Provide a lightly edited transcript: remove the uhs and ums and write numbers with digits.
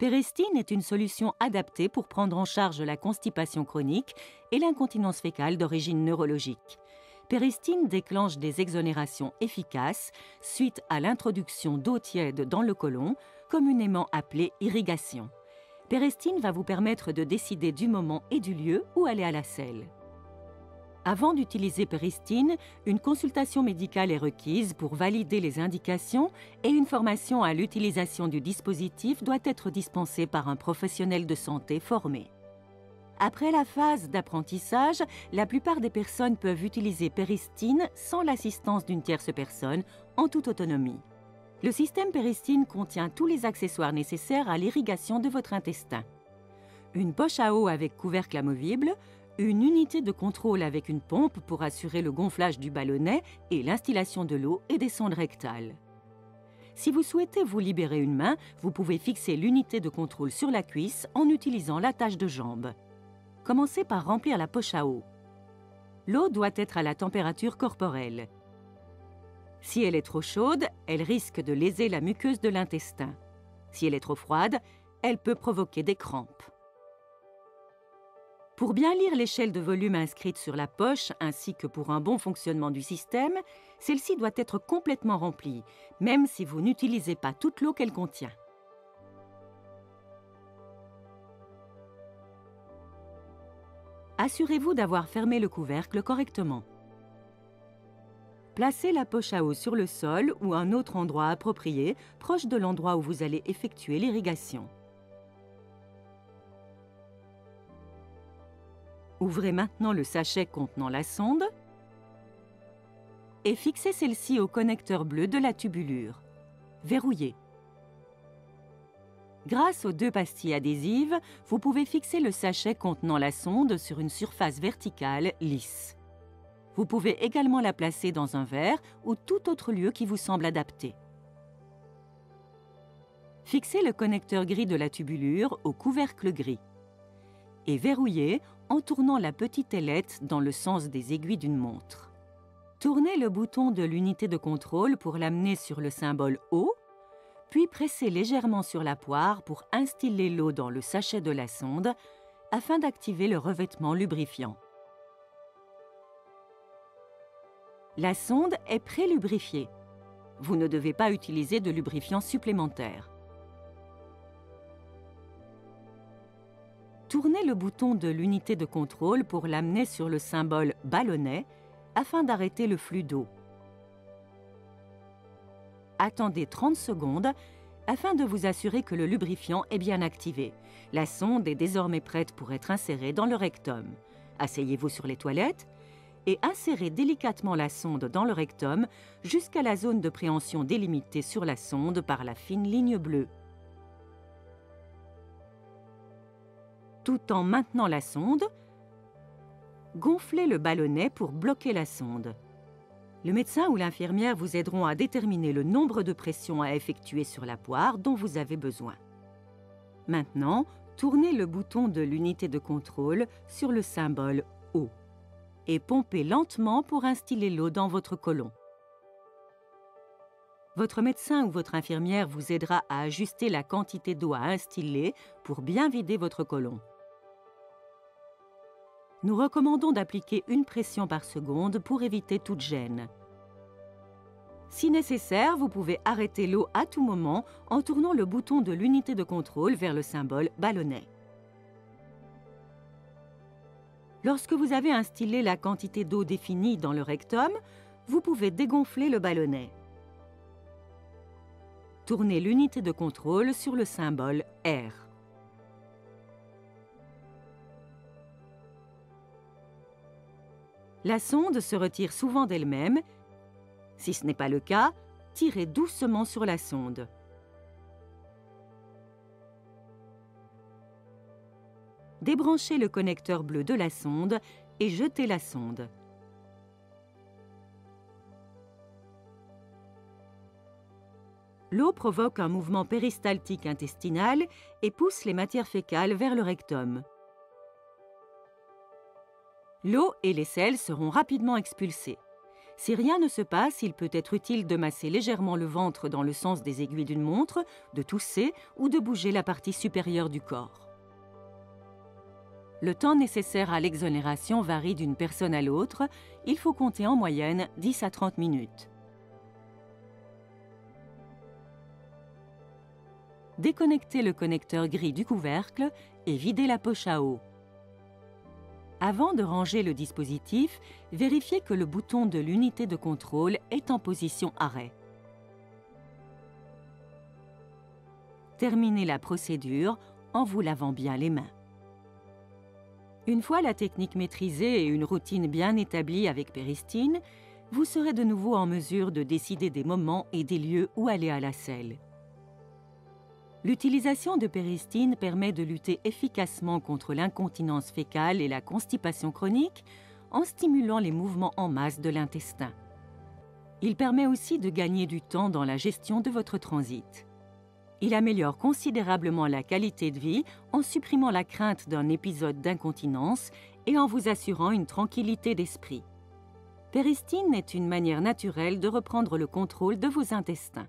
Péristine est une solution adaptée pour prendre en charge la constipation chronique et l'incontinence fécale d'origine neurologique. Péristine déclenche des exonérations efficaces suite à l'introduction d'eau tiède dans le côlon, communément appelée irrigation. Péristine va vous permettre de décider du moment et du lieu où aller à la selle. Avant d'utiliser Péristine, une consultation médicale est requise pour valider les indications et une formation à l'utilisation du dispositif doit être dispensée par un professionnel de santé formé. Après la phase d'apprentissage, la plupart des personnes peuvent utiliser Péristine sans l'assistance d'une tierce personne, en toute autonomie. Le système Péristine contient tous les accessoires nécessaires à l'irrigation de votre intestin. Une poche à eau avec couvercle amovible, une unité de contrôle avec une pompe pour assurer le gonflage du ballonnet et l'instillation de l'eau et des sondes rectales. Si vous souhaitez vous libérer une main, vous pouvez fixer l'unité de contrôle sur la cuisse en utilisant l'attache de jambe. Commencez par remplir la poche à eau. L'eau doit être à la température corporelle. Si elle est trop chaude, elle risque de léser la muqueuse de l'intestin. Si elle est trop froide, elle peut provoquer des crampes. Pour bien lire l'échelle de volume inscrite sur la poche ainsi que pour un bon fonctionnement du système, celle-ci doit être complètement remplie, même si vous n'utilisez pas toute l'eau qu'elle contient. Assurez-vous d'avoir fermé le couvercle correctement. Placez la poche à eau sur le sol ou un autre endroit approprié, proche de l'endroit où vous allez effectuer l'irrigation. Ouvrez maintenant le sachet contenant la sonde et fixez celle-ci au connecteur bleu de la tubulure. Verrouillez. Grâce aux 2 pastilles adhésives, vous pouvez fixer le sachet contenant la sonde sur une surface verticale lisse. Vous pouvez également la placer dans un verre ou tout autre lieu qui vous semble adapté. Fixez le connecteur gris de la tubulure au couvercle gris et verrouillez en tournant la petite ailette dans le sens des aiguilles d'une montre. Tournez le bouton de l'unité de contrôle pour l'amener sur le symbole eau, puis pressez légèrement sur la poire pour instiller l'eau dans le sachet de la sonde afin d'activer le revêtement lubrifiant. La sonde est pré-lubrifiée. Vous ne devez pas utiliser de lubrifiant supplémentaire. Tournez le bouton de l'unité de contrôle pour l'amener sur le symbole ballonnet afin d'arrêter le flux d'eau. Attendez 30 secondes afin de vous assurer que le lubrifiant est bien activé. La sonde est désormais prête pour être insérée dans le rectum. Asseyez-vous sur les toilettes et insérez délicatement la sonde dans le rectum jusqu'à la zone de préhension délimitée sur la sonde par la fine ligne bleue. Tout en maintenant la sonde, gonflez le ballonnet pour bloquer la sonde. Le médecin ou l'infirmière vous aideront à déterminer le nombre de pressions à effectuer sur la poire dont vous avez besoin. Maintenant, tournez le bouton de l'unité de contrôle sur le symbole eau et pompez lentement pour instiller l'eau dans votre côlon. Votre médecin ou votre infirmière vous aidera à ajuster la quantité d'eau à instiller pour bien vider votre côlon. Nous recommandons d'appliquer 1 pression par seconde pour éviter toute gêne. Si nécessaire, vous pouvez arrêter l'eau à tout moment en tournant le bouton de l'unité de contrôle vers le symbole ballonnet. Lorsque vous avez instillé la quantité d'eau définie dans le rectum, vous pouvez dégonfler le ballonnet. Tournez l'unité de contrôle sur le symbole R. La sonde se retire souvent d'elle-même. Si ce n'est pas le cas, tirez doucement sur la sonde. Débranchez le connecteur bleu de la sonde et jetez la sonde. L'eau provoque un mouvement péristaltique intestinal et pousse les matières fécales vers le rectum. L'eau et les selles seront rapidement expulsées. Si rien ne se passe, il peut être utile de masser légèrement le ventre dans le sens des aiguilles d'une montre, de tousser ou de bouger la partie supérieure du corps. Le temps nécessaire à l'exonération varie d'une personne à l'autre. Il faut compter en moyenne 10 à 30 minutes. Déconnectez le connecteur gris du couvercle et videz la poche à eau. Avant de ranger le dispositif, vérifiez que le bouton de l'unité de contrôle est en position arrêt. Terminez la procédure en vous lavant bien les mains. Une fois la technique maîtrisée et une routine bien établie avec Peristine, vous serez de nouveau en mesure de décider des moments et des lieux où aller à la selle. L'utilisation de Peristine permet de lutter efficacement contre l'incontinence fécale et la constipation chronique en stimulant les mouvements en masse de l'intestin. Il permet aussi de gagner du temps dans la gestion de votre transit. Il améliore considérablement la qualité de vie en supprimant la crainte d'un épisode d'incontinence et en vous assurant une tranquillité d'esprit. Peristine est une manière naturelle de reprendre le contrôle de vos intestins.